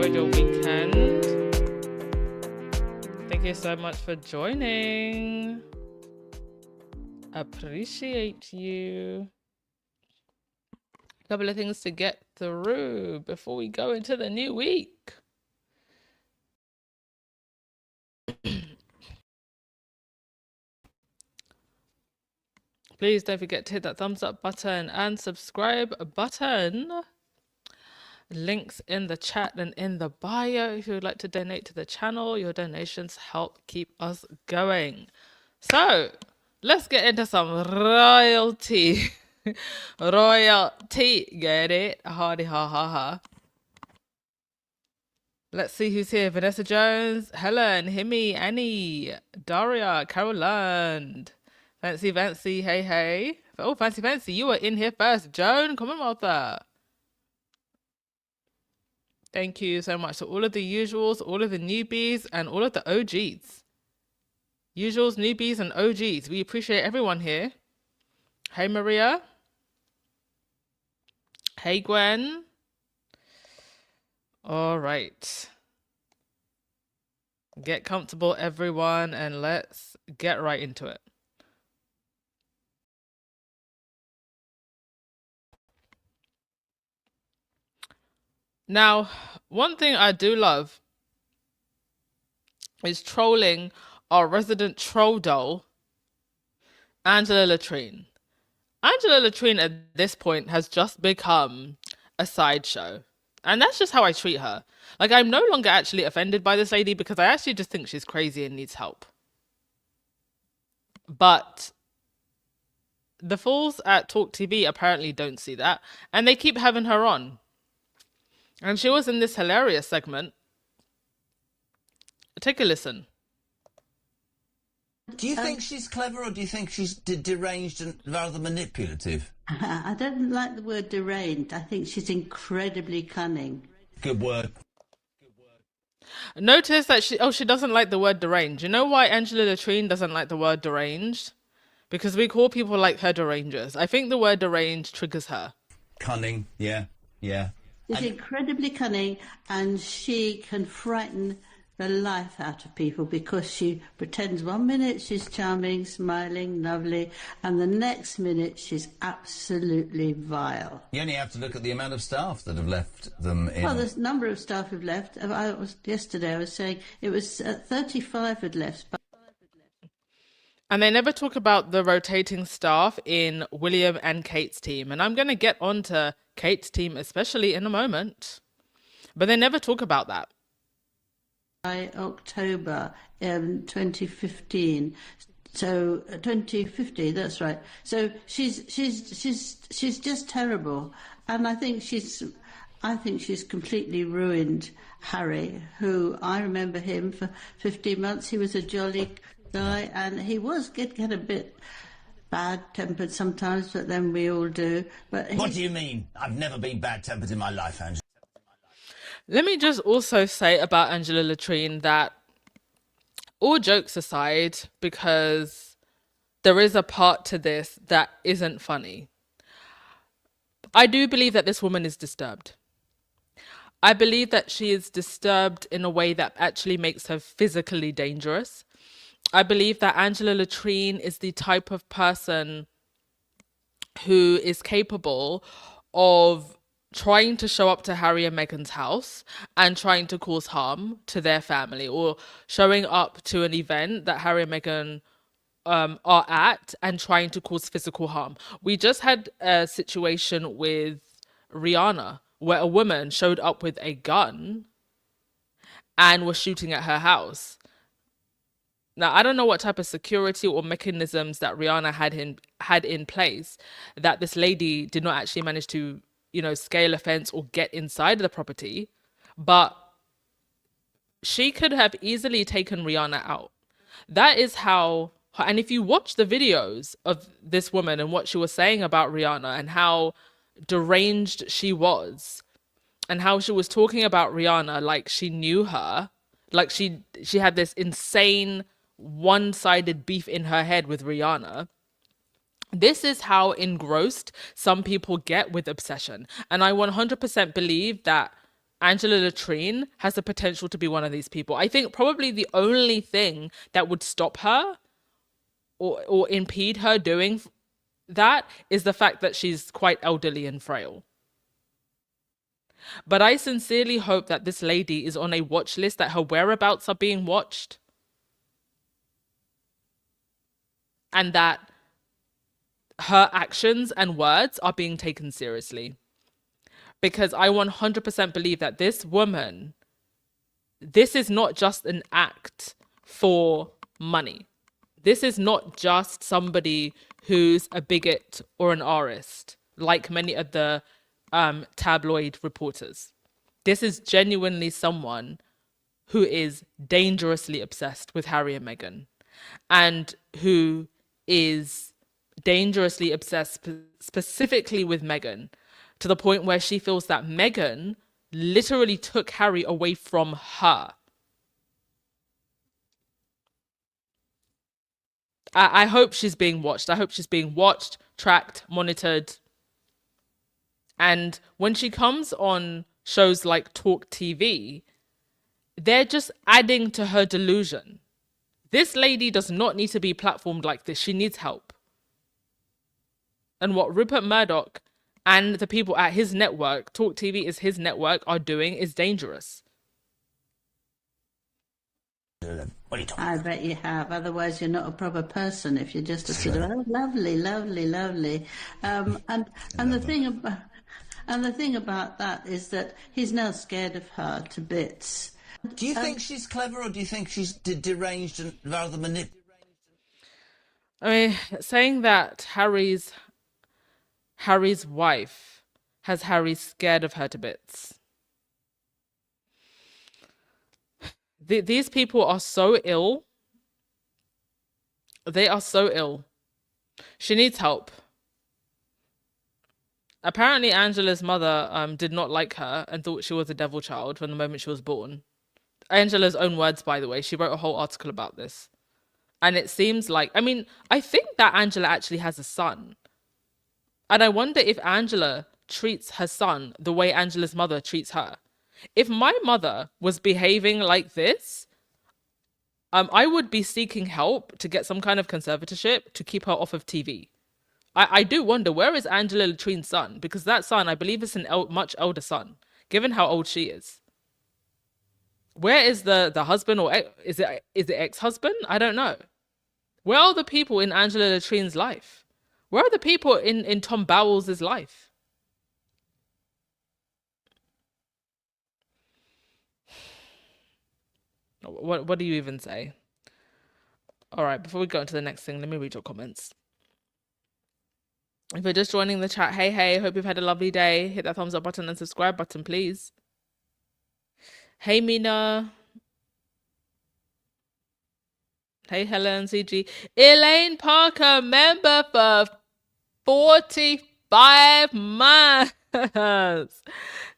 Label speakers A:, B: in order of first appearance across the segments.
A: enjoyed your weekend. Thank you so much for joining. Appreciate you. A couple of things to get through before we go into the new week. Please don't forget to hit that thumbs up button and subscribe button. Links in the chat and in the bio if you would like to donate to the channel. Your donations help keep us going. So let's get into some royalty. Royalty, get it? Hardy ha ha ha. Let's see who's here. Vanessa Jones, Helen, Himi, Annie, Daria, Caroline, Fancy, hey, hey. Oh, Fancy, you were in here first. Joan, come on, Martha. Thank you so much to all of the usuals, all of the newbies, and all of the OGs. Usuals, newbies, and OGs. We appreciate everyone here. Hey, Maria. Hey, Gwen. All right. Get comfortable, everyone, and let's get right into it. Now, one thing I do love is trolling our resident troll doll, Angela Latrine. Angela Latrine at this point has just become a sideshow. And that's just how I treat her. Like, I'm no longer actually offended by this lady because I actually just think she's crazy and needs help. But the fools at Talk TV apparently don't see that. And they keep having her on. And she was in this hilarious segment. Take a listen.
B: Do you think she's clever, or do you think she's deranged and rather manipulative?
C: I don't like the word deranged. I think she's incredibly cunning.
B: Good word.
A: Notice that she doesn't like the word deranged. You know why Angela Latrine doesn't like the word deranged? Because we call people like her derangers. I think the word deranged triggers her.
B: Cunning, yeah.
C: She's incredibly cunning, and she can frighten the life out of people because she pretends 1 minute she's charming, smiling, lovely, and the next minute she's absolutely vile.
B: You only have to look at the amount of staff that have left them in.
C: Well, there's a number of staff who've left. Yesterday I was saying it was 35 had left.
A: And they never talk about the rotating staff in William and Kate's team. And I'm going to get on to Kate's team, especially in a moment. But they never talk about that.
C: By October 2015. So 2050, that's right. So she's just terrible. And I think she's completely ruined Harry, who I remember him for 15 months. He was a jolly guy, and he was get a bit bad-tempered sometimes, but then we all do. But
B: what do you mean? I've never been bad-tempered in my life, Angela.
A: Let me just also say about Angela Latrine that, all jokes aside, because there is a part to this that isn't funny, I do believe that this woman is disturbed. I believe that she is disturbed in a way that actually makes her physically dangerous. I believe that Angela Latrine is the type of person who is capable of trying to show up to Harry and Meghan's house and trying to cause harm to their family, or showing up to an event that Harry and Meghan are at and trying to cause physical harm. We just had a situation with Rihanna where a woman showed up with a gun and was shooting at her house. Now, I don't know what type of security or mechanisms that Rihanna had in place that this lady did not actually manage to, scale a fence or get inside the property, but she could have easily taken Rihanna out. That is how, and if you watch the videos of this woman and what she was saying about Rihanna and how deranged she was, and how she was talking about Rihanna like she knew her, like she had this insane one-sided beef in her head with Rihanna. This is how engrossed some people get with obsession. And I 100% believe that Angela Latrine has the potential to be one of these people. I think probably the only thing that would stop her or impede her doing that is the fact that she's quite elderly and frail. But I sincerely hope that this lady is on a watch list, that her whereabouts are being watched, and that her actions and words are being taken seriously. Because I 100% believe that this woman, this is not just an act for money. This is not just somebody who's a bigot or an artist, like many of the tabloid reporters. This is genuinely someone who is dangerously obsessed with Harry and Meghan, and who is dangerously obsessed specifically with Meghan, to the point where she feels that Meghan literally took Harry away from her. I hope she's being watched. I hope she's being watched, tracked, monitored. And when she comes on shows like Talk TV, they're just adding to her delusion. This lady does not need to be platformed like this. She needs help. And what Rupert Murdoch and the people at his network, Talk TV is his network, are doing is dangerous.
B: What are you talking
C: I bet you have. Otherwise, you're not a proper person if you're just a sort of, oh, lovely, lovely, lovely. And the thing about that is that he's now scared of her to bits.
B: Do you think she's clever, or do you think she's deranged and rather manipulative?
A: I mean, saying that Harry's wife has Harry scared of her to bits. These people are so ill. They are so ill. She needs help. Apparently, Angela's mother did not like her and thought she was a devil child from the moment she was born. Angela's own words, by the way. She wrote a whole article about this. And it seems like, I mean, I think that Angela actually has a son. And I wonder if Angela treats her son the way Angela's mother treats her. If my mother was behaving like this, I would be seeking help to get some kind of conservatorship to keep her off of TV. I do wonder, where is Angela Latrine's son? Because that son, I believe, is an much elder son, given how old she is. Where is the husband, or is it ex-husband? I don't know. Where are the people in Angela Latrine's life? Where are the people in Tom Bowles' life? What do you even say? All right, before we go into the next thing, let me read your comments. If you're just joining the chat, hey, hope you've had a lovely day. Hit that thumbs up button and subscribe button, please. Hey, Mina. Hey, Helen, CG. Elaine Parker, member for 45 months.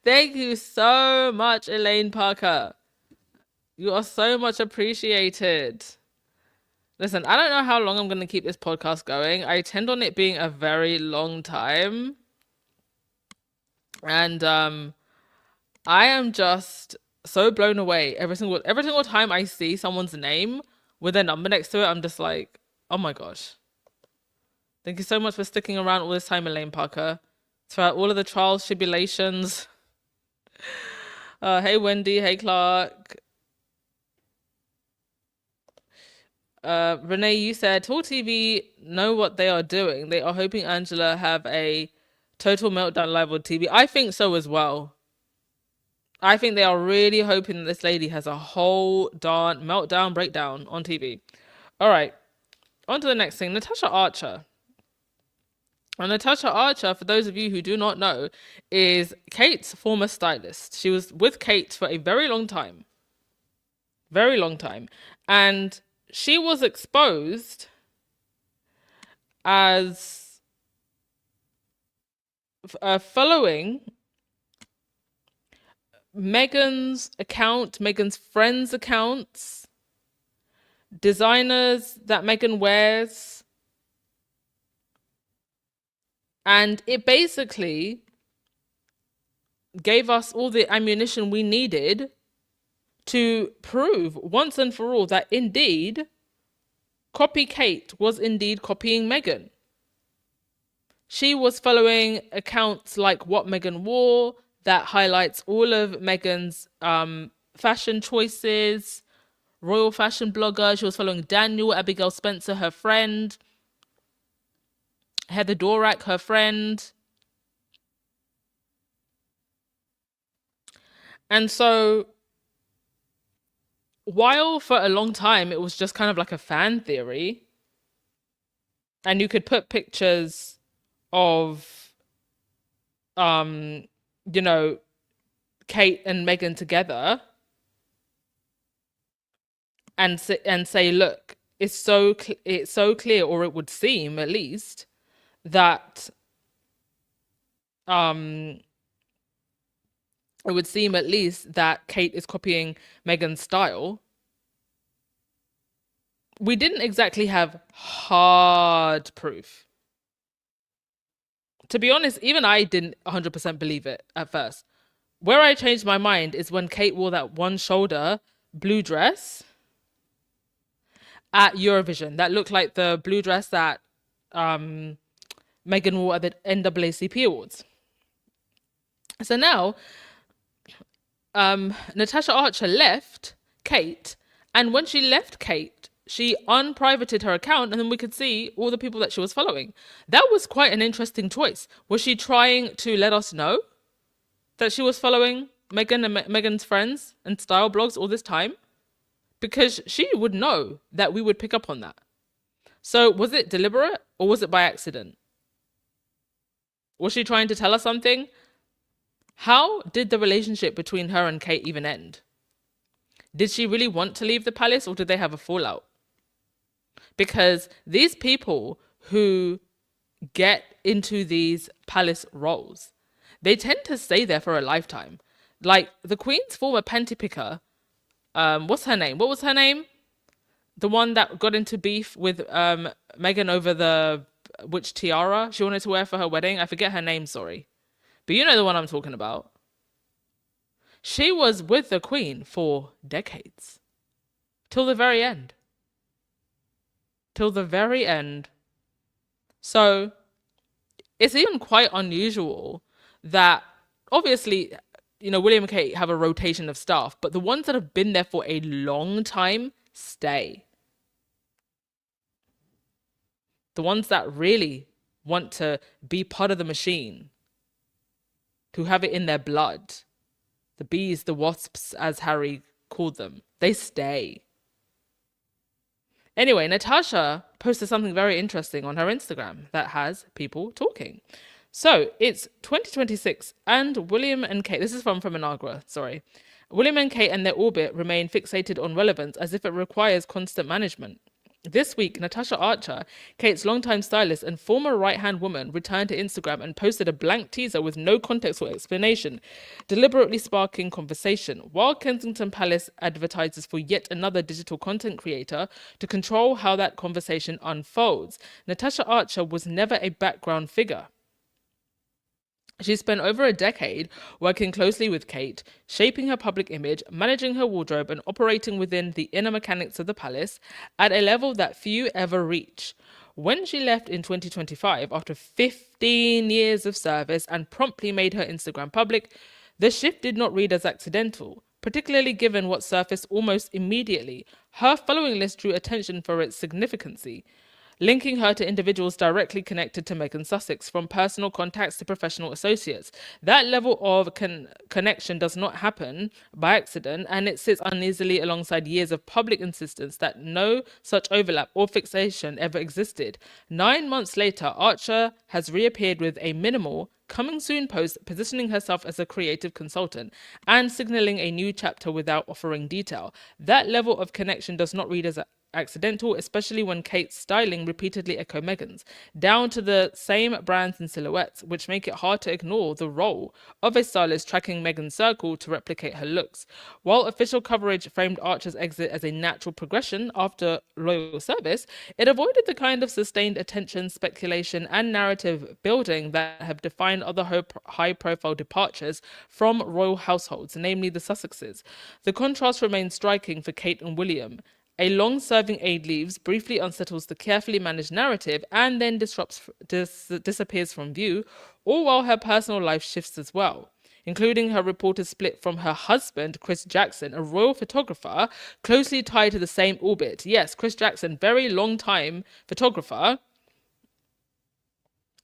A: Thank you so much, Elaine Parker. You are so much appreciated. Listen, I don't know how long I'm going to keep this podcast going. I intend on it being a very long time. And I am just so blown away every single time I see someone's name with a number next to it. I'm just like, oh my gosh. Thank you so much for sticking around all this time, Elaine Parker. Throughout all of the trials, tribulations. Hey, Wendy. Hey, Clark. Renee, you said Talk TV know what they are doing. They are hoping Angela have a total meltdown live on TV. I think so as well. I think they are really hoping that this lady has a whole darn meltdown breakdown on TV. All right, on to the next thing. Natasha Archer. And Natasha Archer, for those of you who do not know, is Kate's former stylist. She was with Kate for a very long time. Very long time. And she was exposed as following Meghan's account, Meghan's friends' accounts, designers that Meghan wears. And it basically gave us all the ammunition we needed to prove once and for all that indeed Copy Kate was indeed copying Meghan. She was following accounts like What Meghan Wore, that highlights all of Meghan's fashion choices, royal fashion blogger. She was following Daniel, Abigail Spencer, her friend, Heather Dorak, her friend. And so, while for a long time it was just kind of like a fan theory, and you could put pictures of, you know, Kate and Meghan together and say, look, it's so clear, or it would seem at least, that Kate is copying Meghan's style. We didn't exactly have hard proof. To be honest, even I didn't 100% believe it at first. Where I changed my mind is when Kate wore that one shoulder blue dress at Eurovision. That looked like the blue dress that Meghan wore at the NAACP Awards. So now, Natasha Archer left Kate, and when she left Kate, she unprivated her account, and then we could see all the people that she was following. That was quite an interesting choice. Was she trying to let us know that she was following Meghan and Meghan's friends and style blogs all this time? Because she would know that we would pick up on that. So was it deliberate, or was it by accident? Was she trying to tell us something? How did the relationship between her and Kate even end? Did she really want to leave the palace, or did they have a fallout? Because these people who get into these palace roles, they tend to stay there for a lifetime. Like the Queen's former panty picker, what's her name? What was her name? The one that got into beef with Meghan over which tiara she wanted to wear for her wedding. I forget her name, sorry. But you know the one I'm talking about. She was with the Queen for decades. Till the very end. Till the very end. So it's even quite unusual that, obviously, you know, William and Kate have a rotation of staff, but the ones that have been there for a long time stay. The ones that really want to be part of the machine, who have it in their blood, the bees, the wasps, as Harry called them, they stay. Anyway, Natasha posted something very interesting on her Instagram that has people talking. So it's 2026 and William and Kate, this is from Feminagra, sorry. William and Kate and their orbit remain fixated on relevance as if it requires constant management. This week, Natasha Archer, Kate's longtime stylist and former right-hand woman, returned to Instagram and posted a blank teaser with no context or explanation, deliberately sparking conversation. While Kensington Palace advertises for yet another digital content creator to control how that conversation unfolds, Natasha Archer was never a background figure. She spent over a decade working closely with Kate, shaping her public image, managing her wardrobe, and operating within the inner mechanics of the palace at a level that few ever reach. When she left in 2025, after 15 years of service and promptly made her Instagram public, the shift did not read as accidental, particularly given what surfaced almost immediately. Her following list drew attention for its significancy, linking her to individuals directly connected to Meghan Sussex, from personal contacts to professional associates. That level of connection does not happen by accident, and it sits uneasily alongside years of public insistence that no such overlap or fixation ever existed. 9 months later, Archer has reappeared with a minimal coming soon post, positioning herself as a creative consultant and signaling a new chapter without offering detail. That level of connection does not read as accidental, especially when Kate's styling repeatedly echo Meghan's, down to the same brands and silhouettes, which make it hard to ignore the role of a stylist tracking Meghan's circle to replicate her looks. While official coverage framed Archer's exit as a natural progression after loyal service, it avoided the kind of sustained attention, speculation, and narrative building that have defined other high-profile departures from royal households, namely the Sussexes. The contrast remains striking for Kate and William. A long-serving aide leaves, briefly unsettles the carefully managed narrative, and then disappears from view, all while her personal life shifts as well, including her reported split from her husband, Chris Jackson, a royal photographer closely tied to the same orbit. Yes, Chris Jackson, very long-time photographer,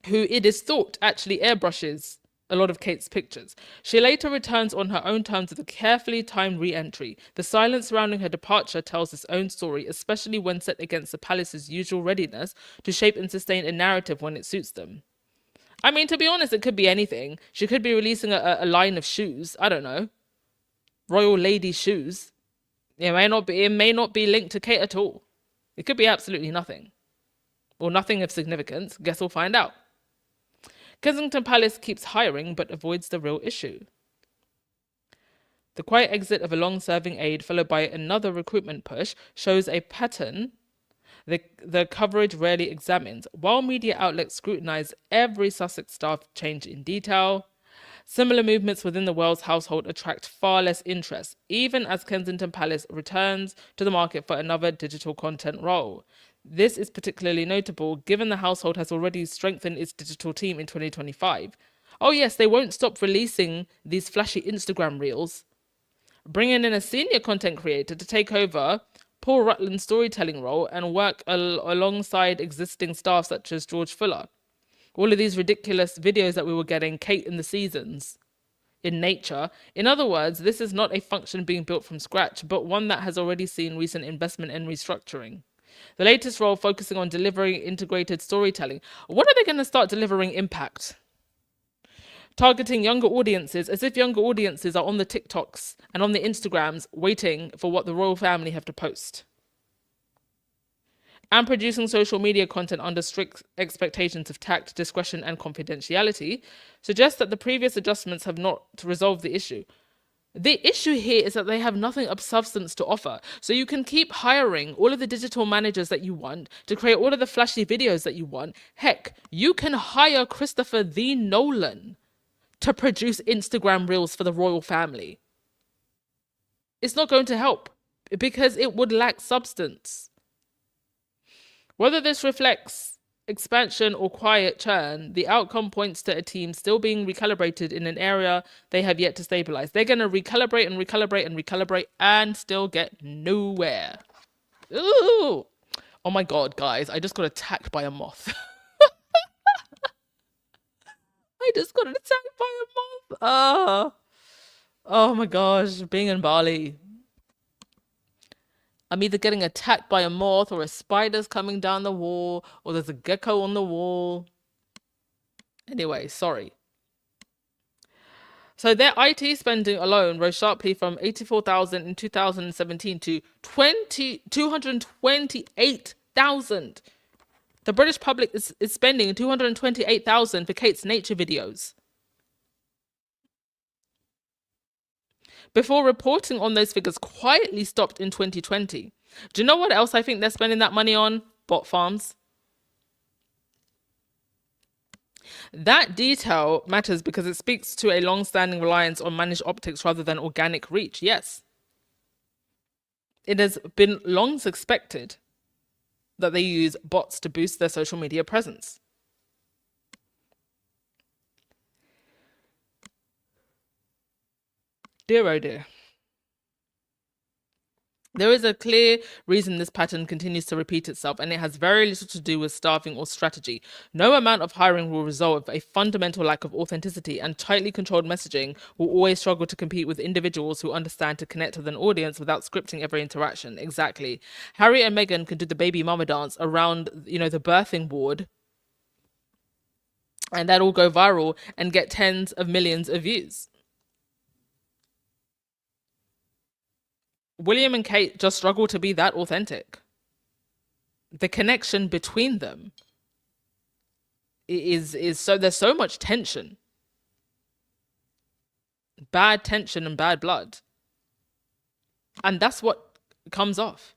A: who it is thought actually airbrushes a lot of Kate's pictures. She later returns on her own terms with a carefully timed re-entry. The silence surrounding her departure tells its own story, especially when set against the palace's usual readiness to shape and sustain a narrative when it suits them. I mean, to be honest, it could be anything. She could be releasing a line of shoes. I don't know. Royal lady shoes. It may not be linked to Kate at all. It could be absolutely nothing. Or nothing of significance. Guess we'll find out. Kensington Palace keeps hiring but avoids the real issue. The quiet exit of a long-serving aide followed by another recruitment push shows a pattern the coverage rarely examines. While media outlets scrutinize every Sussex staff change in detail, similar movements within the Wells household attract far less interest, even as Kensington Palace returns to the market for another digital content role. This is particularly notable given the household has already strengthened its digital team in 2025. Oh yes, they won't stop releasing these flashy Instagram reels, bringing in a senior content creator to take over Paul Rutland's storytelling role and work alongside existing staff such as George Fuller. All of these ridiculous videos that we were getting, Kate in the Seasons, in nature. In other words, this is not a function being built from scratch, but one that has already seen recent investment and restructuring. The latest role focusing on delivering integrated storytelling. When are they going to start delivering impact? Targeting younger audiences, as if younger audiences are on the TikToks and on the Instagrams waiting for what the royal family have to post. And producing social media content under strict expectations of tact, discretion, and confidentiality suggests that the previous adjustments have not resolved the issue. The issue here is that they have nothing of substance to offer. So you can keep hiring all of the digital managers that you want to create all of the flashy videos that you want. Heck, you can hire Christopher the Nolan to produce Instagram reels for the royal family. It's not going to help because it would lack substance. Whether this reflects expansion or quiet churn, the outcome points to a team still being recalibrated in an area they have yet to stabilize. They're going to recalibrate and recalibrate and recalibrate and still get nowhere. Ooh. Oh my God, guys, I just got attacked by a moth. I just got attacked by a moth. Oh my gosh, being in Bali. I'm either getting attacked by a moth or a spider's coming down the wall or there's a gecko on the wall. Anyway, sorry. So their IT spending alone rose sharply from 84,000 in 2017 to 228,000. The British public is spending 228,000 for Kate's nature videos. Before reporting on those figures quietly stopped in 2020. Do you know what else I think they're spending that money on? Bot farms. That detail matters because it speaks to a long-standing reliance on managed optics rather than organic reach. Yes. It has been long suspected that they use bots to boost their social media presence. Dear oh dear. There is a clear reason this pattern continues to repeat itself, and it has very little to do with staffing or strategy. No amount of hiring will resolve a fundamental lack of authenticity, and tightly controlled messaging will always struggle to compete with individuals who understand to connect with an audience without scripting every interaction. Exactly. Harry and Meghan can do the baby mama dance around, the birthing ward, and that'll go viral and get tens of millions of views. William and Kate just struggle to be that authentic. the connection between them is so there's so much tension, bad tension and bad blood, and that's what comes off.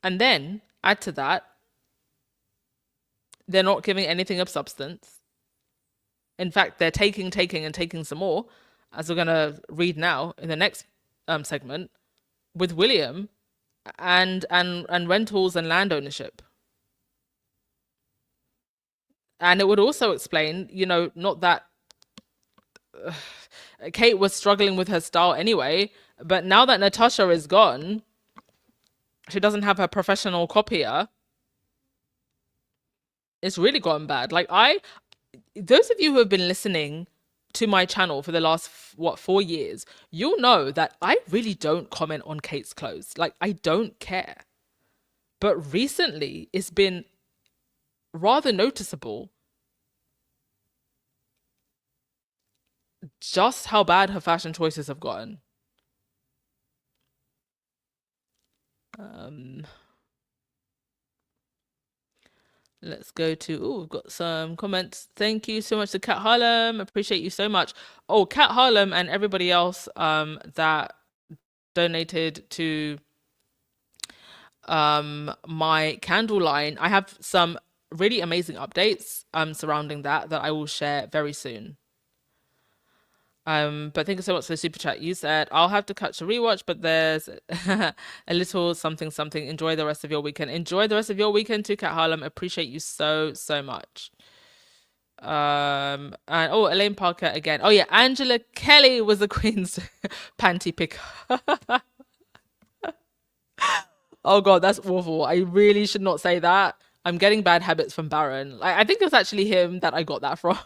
A: And then add to that, they're not giving anything of substance. In fact, they're taking and taking some more, as we're going to read now in the next segment, with William and rentals and land ownership. And it would also explain, not that Kate was struggling with her style anyway, but now that Natasha is gone, she doesn't have her professional copier. It's really gotten bad. Like, those of you who have been listening to my channel for the last 4 years, you'll know that I really don't comment on Kate's clothes. Like, I don't care. But recently it's been rather noticeable just how bad her fashion choices have gotten. Let's go to, we've got some comments. Thank you so much to Kat Harlem. Appreciate you so much. Oh, Kat Harlem and everybody else that donated to my candle line. I have some really amazing updates surrounding that I will share very soon. But thank you so much for the super chat. You said, I'll have to catch a rewatch, but there's a little something. Enjoy the rest of your weekend. Enjoy the rest of your weekend too, Kat Harlem. Appreciate you so much. And Elaine Parker again. Oh yeah, Angela Kelly was the Queen's panty picker. Oh god, that's awful. I really should not say that. I'm getting bad habits from Baron. I think it was actually him that I got that from.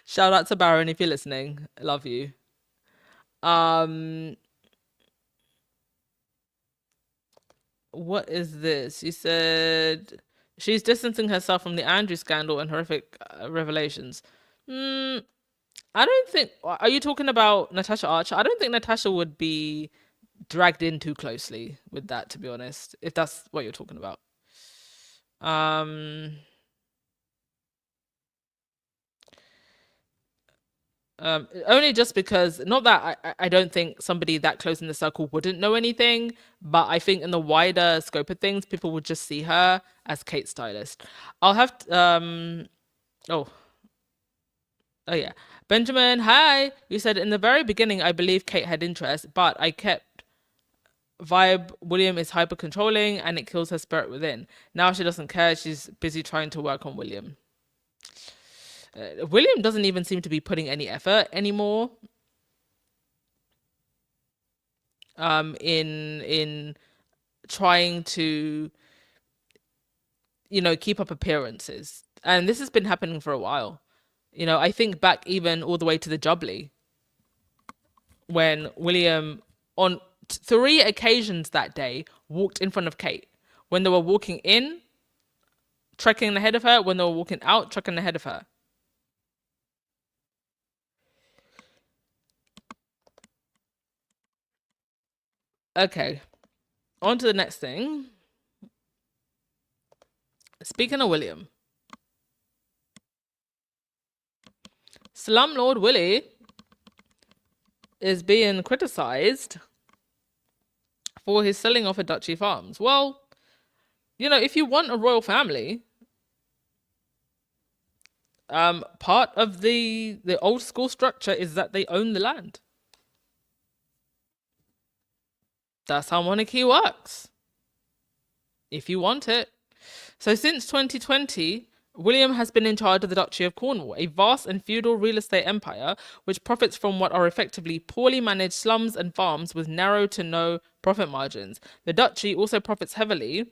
A: Shout out to Baron if you're listening. I love you. What is this? You said she's distancing herself from the Andrew scandal and horrific revelations. I don't think. Are you talking about Natasha Archer? I don't think Natasha would be dragged in too closely with that, to be honest, if that's what you're talking about. Only just because, not that I don't think somebody that close in the circle wouldn't know anything, but I think in the wider scope of things, people would just see her as Kate's stylist. I'll have to, oh yeah, Benjamin, hi. You said, in the very beginning I believe Kate had interest, but I kept vibe William is hyper controlling and it kills her spirit within. Now she doesn't care, she's busy trying to work on William. William doesn't even seem to be putting any effort anymore in trying to, keep up appearances. And this has been happening for a while. I think back even all the way to the Jubilee, when William, on 3 occasions that day, walked in front of Kate. When they were walking in, trekking ahead of her. When they were walking out, trekking ahead of her. Okay, on to the next thing. Speaking of William, Slumlord Willie is being criticized for his selling off of Duchy Farms. Well, if you want a royal family, part of the old school structure is that they own the land. That's how monarchy works, if you want it. So since 2020, William has been in charge of the Duchy of Cornwall, a vast and feudal real estate empire which profits from what are effectively poorly managed slums and farms with narrow to no profit margins. The Duchy also profits heavily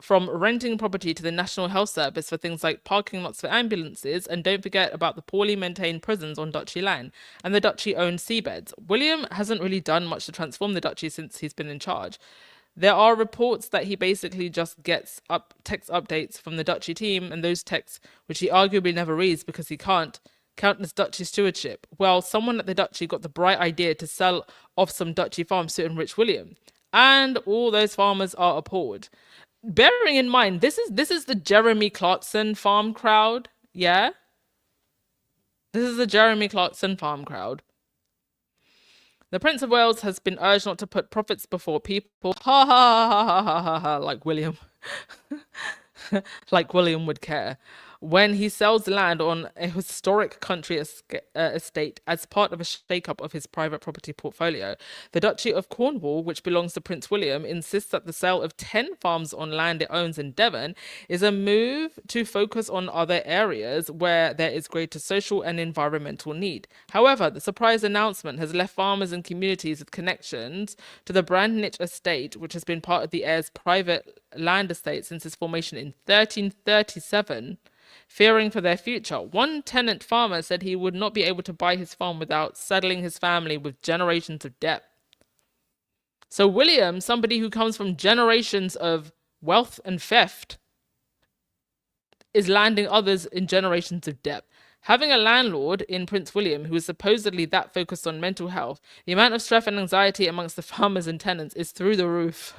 A: from renting property to the National Health Service for things like parking lots for ambulances, and don't forget about the poorly maintained prisons on Duchy land, and the Duchy owns seabeds. William hasn't really done much to transform the Duchy since he's been in charge. There are reports that he basically just gets text updates from the Duchy team, and those texts, which he arguably never reads because he can't, count as duchy stewardship? Well, someone at the duchy got the bright idea to sell off some duchy farms to enrich William, and all those farmers are appalled. Bearing in mind, this is the Jeremy Clarkson farm crowd, yeah? This is the Jeremy Clarkson farm crowd. The Prince of Wales has been urged not to put profits before people. Ha ha ha ha ha ha ha, like William. Like William would care. When he sells land on a historic country estate as part of a shake-up of his private property portfolio, the Duchy of Cornwall, which belongs to Prince William, insists that the sale of 10 farms on land it owns in Devon is a move to focus on other areas where there is greater social and environmental need. However, the surprise announcement has left farmers and communities with connections to the Brandnich estate, which has been part of the heir's private land estate since its formation in 1337, fearing for their future. One tenant farmer said he would not be able to buy his farm without saddling his family with generations of debt. So William, somebody who comes from generations of wealth and theft, is landing others in generations of debt. Having a landlord in Prince William who is supposedly that focused on mental health, the amount of stress and anxiety amongst the farmers and tenants is through the roof.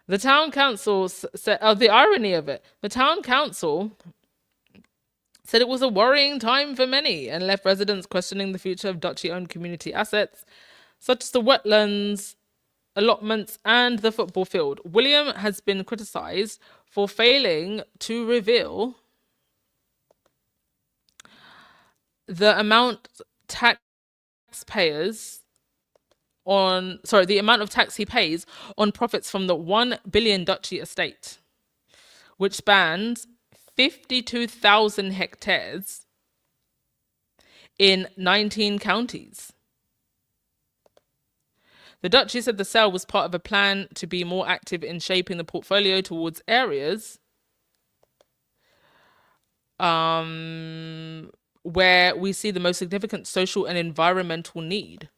A: The town council said, the irony of it, the town council said it was a worrying time for many and left residents questioning the future of duchy-owned community assets, such as the wetlands, allotments, and the football field. William has been criticised for failing to reveal the amount the amount of tax he pays on profits from the 1 billion duchy estate, which spans 52,000 hectares in 19 counties. The duchy said the sale was part of a plan to be more active in shaping the portfolio towards areas where we see the most significant social and environmental need.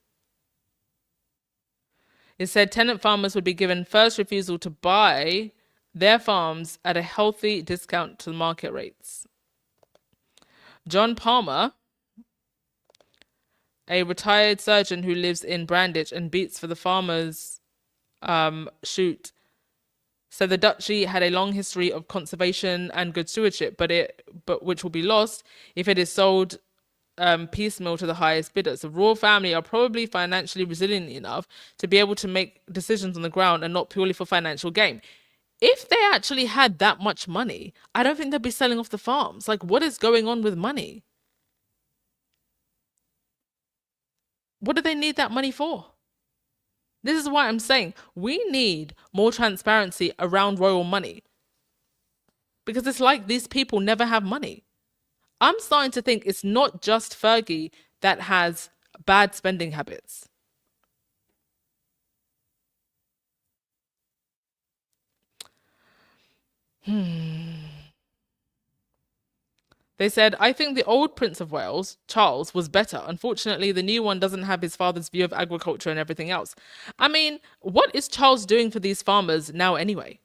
A: It said tenant farmers would be given first refusal to buy their farms at a healthy discount to the market rates. John Palmer, a retired surgeon who lives in Brandich and beats for the farmers shoot, said the duchy had a long history of conservation and good stewardship, but which will be lost if it is sold piecemeal to the highest bidders. The royal family are probably financially resilient enough to be able to make decisions on the ground and not purely for financial gain. If they actually had that much money, I don't think they'd be selling off the farms. Like, what is going on with money? What do they need that money for? This is why I'm saying we need more transparency around royal money, because it's like these people never have money. I'm starting to think it's not just Fergie that has bad spending habits. They said, I think the old Prince of Wales, Charles, was better. Unfortunately, the new one doesn't have his father's view of agriculture and everything else. I mean, what is Charles doing for these farmers now anyway?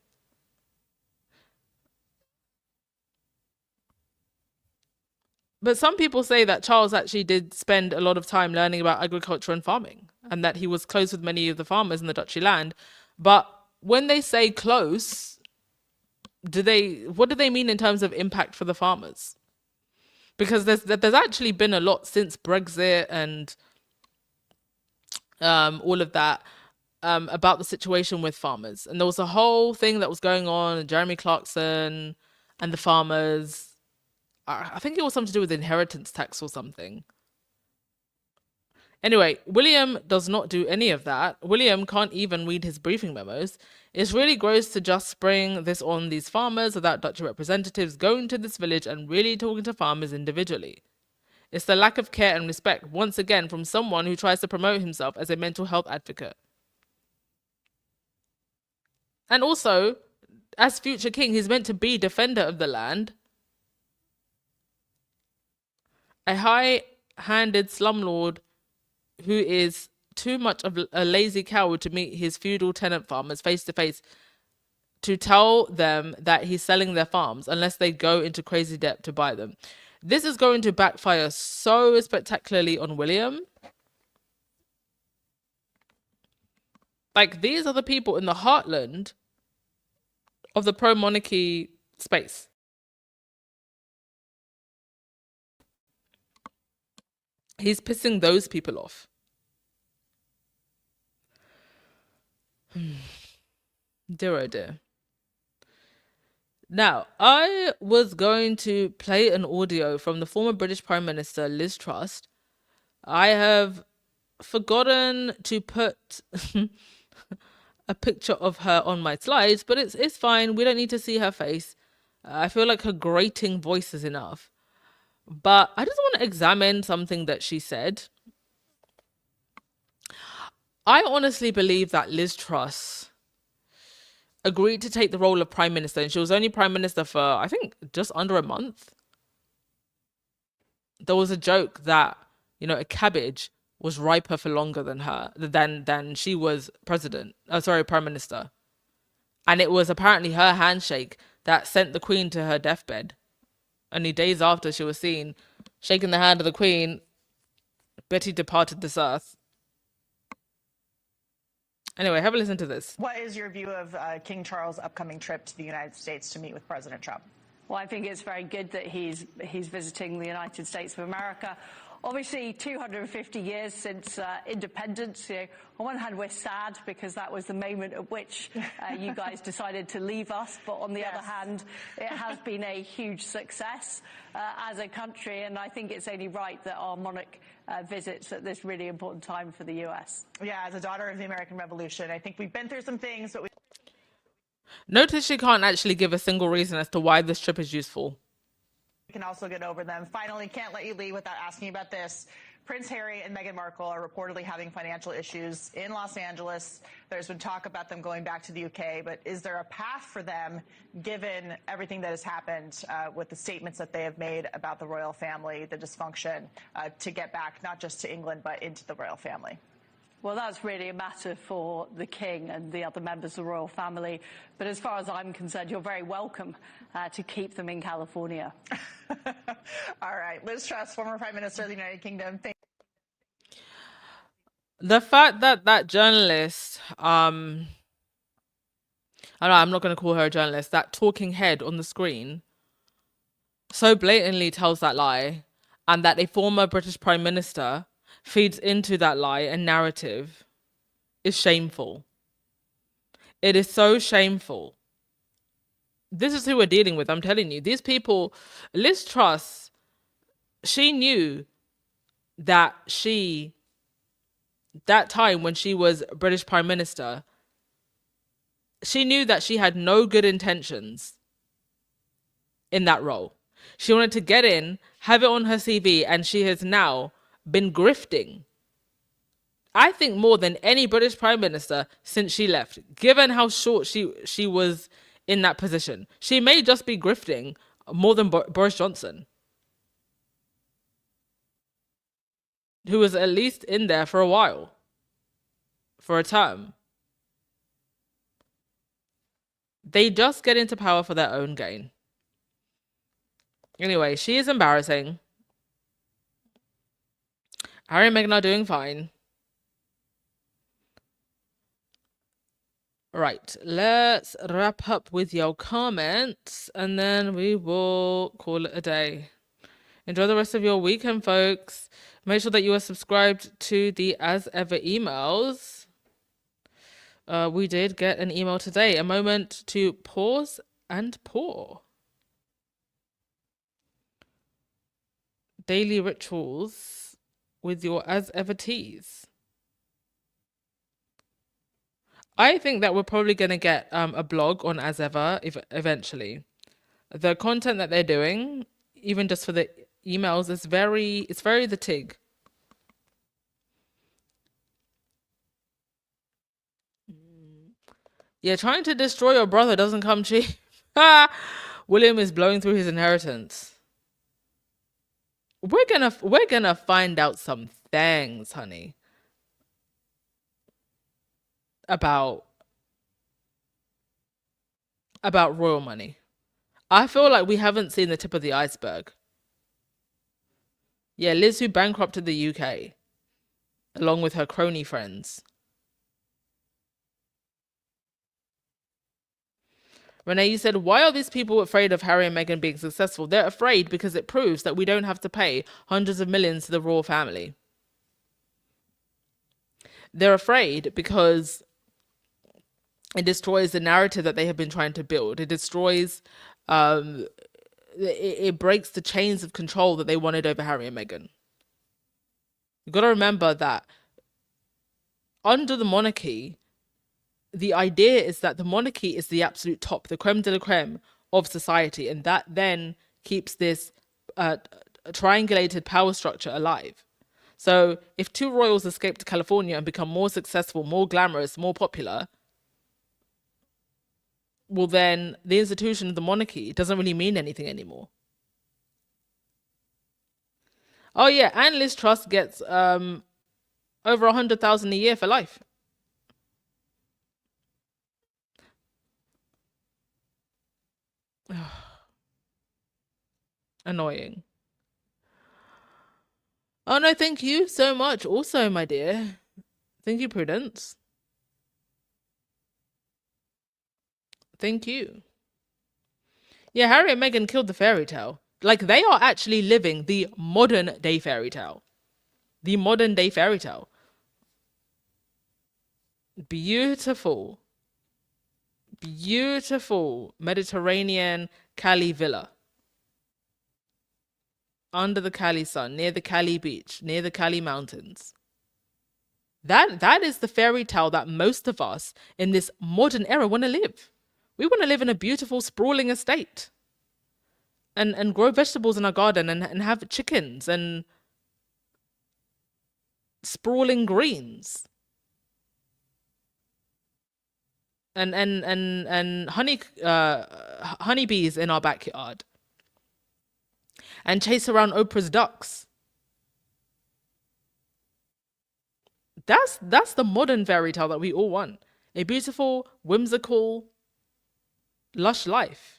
A: But some people say that Charles actually did spend a lot of time learning about agriculture and farming, and that he was close with many of the farmers in the duchy land. But when they say close, what do they mean in terms of impact for the farmers? Because there's actually been a lot since Brexit and all of that about the situation with farmers. And there was a whole thing that was going on, Jeremy Clarkson and the farmers. I think it was something to do with inheritance tax or something. Anyway, William does not do any of that. William can't even read his briefing memos. It's really gross to just spring this on these farmers without duchy representatives going to this village and really talking to farmers individually. It's the lack of care and respect, once again, from someone who tries to promote himself as a mental health advocate. And also, as future king, he's meant to be defender of the land. A high-handed slumlord who is too much of a lazy coward to meet his feudal tenant farmers face to face to tell them that he's selling their farms unless they go into crazy debt to buy them. This is going to backfire so spectacularly on William. Like, these are the people in the heartland of the pro-monarchy space. He's pissing those people off. Dear oh dear. Now, I was going to play an audio from the former British Prime Minister, Liz Truss. I have forgotten to put a picture of her on my slides, but it's fine. We don't need to see her face. I feel like her grating voice is enough. But I just want to examine something that she said. I honestly believe that Liz Truss agreed to take the role of Prime Minister, and she was only Prime Minister for, I think, just under a month. There was a joke that, you know, a cabbage was riper for longer than she was Prime Minister. And it was apparently her handshake that sent the Queen to her deathbed. Only days after she was seen shaking the hand of the Queen, Betty departed this earth. Anyway, have a listen to this.
D: What is your view of King Charles' upcoming trip to the United States to meet with President Trump?
E: Well, I think it's very good that he's visiting the United States of America. Obviously, 250 years since independence. You know, on one hand, we're sad because that was the moment at which you guys decided to leave us. But on the other hand, it has been a huge success as a country. And I think it's only right that our monarch visits at this really important time for the U.S.
D: Yeah, as a daughter of the American Revolution, I think we've been through some things, but
A: Notice she can't actually give a single reason as to why this trip is useful.
D: we can also get over them. Finally, can't let you leave without asking about this. Prince Harry and Meghan Markle are reportedly having financial issues in Los Angeles. There's been talk about them going back to the UK, but is there a path for them, given everything that has happened with the statements that they have made about the royal family, the dysfunction, to get back not just to England, but into the royal family?
E: Well, that's really a matter for the King and the other members of the royal family. But as far as I'm concerned, you're very welcome to keep them in California.
D: All right. Liz Truss, former Prime Minister of the United Kingdom.
A: The fact that that journalist, I'm not going to call her a journalist, that talking head on the screen so blatantly tells that lie, and that a former British Prime Minister feeds into that lie and narrative is shameful. It is so shameful. This is who we're dealing with, I'm telling you. These people, Liz Truss, she knew that that time when she was British Prime Minister, she knew that she had no good intentions in that role. She wanted to get in, have it on her CV, and she has now been grifting, I think, more than any British Prime Minister since she left, given how short she was in that position. She may just be grifting more than Boris Johnson, who was at least in there for a while, for a term. They just get into power for their own gain. Anyway, she is embarrassing. Harry and Meghan are doing fine. Right, let's wrap up with your comments and then we will call it a day. Enjoy the rest of your weekend, folks. Make sure that you are subscribed to the As Ever emails. We did get an email today. A moment to pause and pour. Daily rituals with your As Ever teas. I think that we're probably going to get a blog on As Ever eventually. The content that they're doing, even just for the emails, it's very the TIG. Yeah, trying to destroy your brother doesn't come cheap. William is blowing through his inheritance. We're gonna find out some things, honey, about about royal money. I feel like we haven't seen the tip of the iceberg. Yeah, Liz, who bankrupted the UK, along with her crony friends. Renee, you said, why are these people afraid of Harry and Meghan being successful? They're afraid because it proves that we don't have to pay hundreds of millions to the royal family. They're afraid because it destroys the narrative that they have been trying to build. It destroys, it breaks the chains of control that they wanted over Harry and Meghan. You've got to remember that under the monarchy, the idea is that the monarchy is the absolute top, the creme de la creme of society, and that then keeps this triangulated power structure alive. So if two royals escape to California and become more successful, more glamorous, more popular, well, then the institution of the monarchy doesn't really mean anything anymore. Oh yeah, and Liz Truss gets over 100,000 a year for life. Annoying. Oh no, thank you so much also, my dear. Thank you, Prudence. Thank you. Yeah, Harry and Meghan killed the fairy tale. Like, they are actually living the modern day fairy tale. The modern day fairy tale. Beautiful. Beautiful Mediterranean Cali villa. Under the Cali sun, near the Cali beach, near the Cali mountains. That is the fairy tale that most of us in this modern era want to live. We want to live in a beautiful, sprawling estate. And grow vegetables in our garden and have chickens and sprawling greens. And honeybees in our backyard. And chase around Oprah's ducks. That's the modern fairy tale that we all want. A beautiful, whimsical, lush life.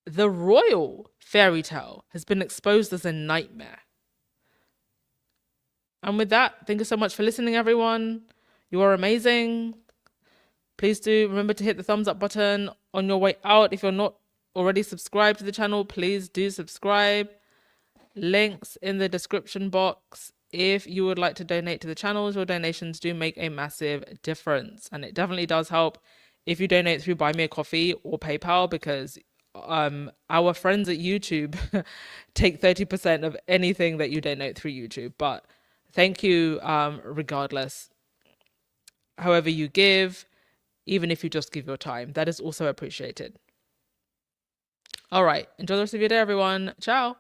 A: The royal fairy tale has been exposed as a nightmare. And with that, thank you so much for listening, everyone. You are amazing. Please do remember to hit the thumbs up button on your way out. If you're not already subscribed to the channel, please do subscribe. Links in the description box. If you would like to donate to the channels, your donations do make a massive difference. And it definitely does help if you donate through Buy Me a Coffee or PayPal, because our friends at YouTube take 30% of anything that you donate through YouTube. But thank you regardless. However you give, even if you just give your time, that is also appreciated. All right, enjoy the rest of your day, everyone. Ciao.